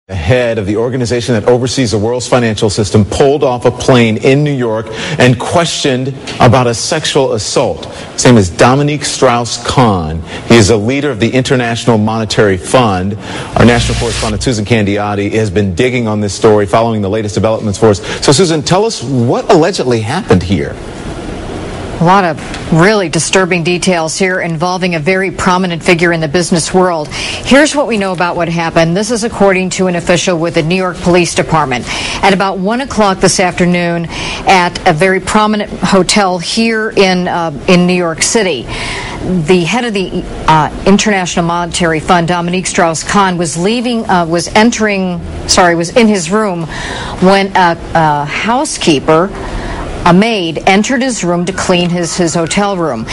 The head of the organization that oversees the world's financial system pulled off a plane in New York and questioned about a sexual assault. His name is Dominique Strauss-Kahnt. He is a leader of the International Monetary Fund. Our national correspondent Susan Candiotti has been digging on this story, following the latest developments for us. So Susan, tell us what allegedly happened here. A lot of really disturbing details here involving a very prominent figure in the business world. Here's what we know about what happened. This is according to an official with the New York Police Department. At about 1 o'clock this afternoon at a very prominent hotel here in New York City, the head of the International Monetary Fund, Dominique Strauss-Kahnt, was in his room when a housekeeper, a maid, entered his room to clean his hotel room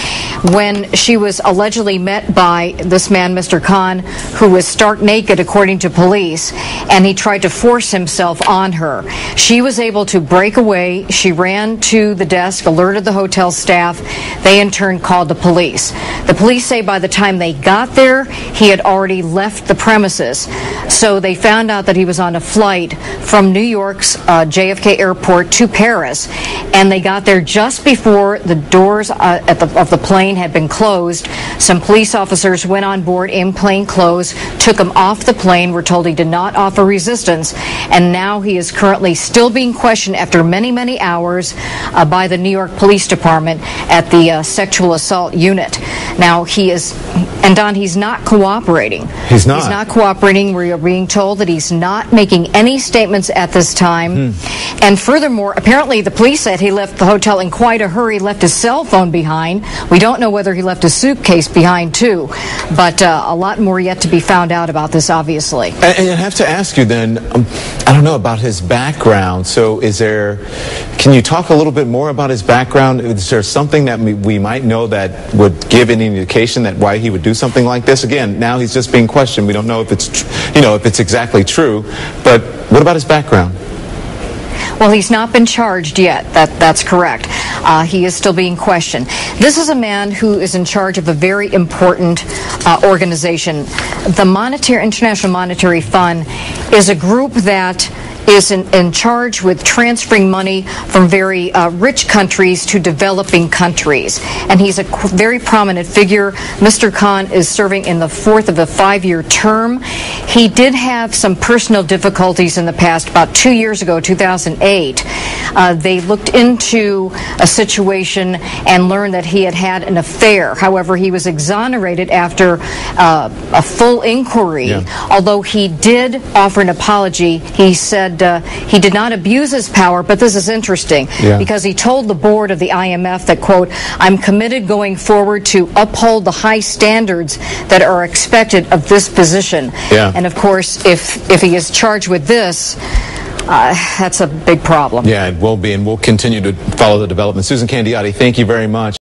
when she was allegedly met by this man, Mr. Kahn, who was stark naked, according to police, and he tried to force himself on her. She was able to break away. She ran to the desk, alerted the hotel staff. They, in turn, called the police. The police say by the time they got there, he had already left the premises. So they found out that he was on a flight from New York's JFK airport to Paris, and they got there just before the doors of the plane had been closed. Some police officers went on board in plain clothes, took him off the plane. We're told he did not offer resistance, and now he is currently still being questioned after many, many hours by the New York Police Department at the sexual assault unit. Now, he's not cooperating. He's not. He's not cooperating. We are being told that he's not making any statements at this time. And furthermore, apparently the police said he left the hotel in quite a hurry, left his cell phone behind. We don't know whether he left his suitcase behind, too. But a lot more yet to be found out about this, obviously. And I have to ask you then, I don't know, about his background. So can you talk a little bit more about his background? Is there something that we might know that would give any indication that why he would do something like this? Again, now he's just being questioned. We don't know if it's exactly true. But what about his background? Well, he's not been charged yet. That's correct. He is still being questioned. This is a man who is in charge of a very important organization. The International Monetary Fund is a group that is in charge with transferring money from very rich countries to developing countries. And he's a very prominent figure. Mr. Kahn is serving in the 4th of a 5-year term. He did have some personal difficulties in the past. About 2 years ago, 2008, they looked into a situation and learned that he had an affair. However, he was exonerated after a full inquiry. Yeah. Although he did offer an apology, he said he did not abuse his power, but this is interesting because he told the board of the IMF that, quote, "I'm committed going forward to uphold the high standards that are expected of this position." Yeah. And of course, if he is charged with this, that's a big problem. Yeah, it will be, and we'll continue to follow the development. Susan Candiotti, thank you very much.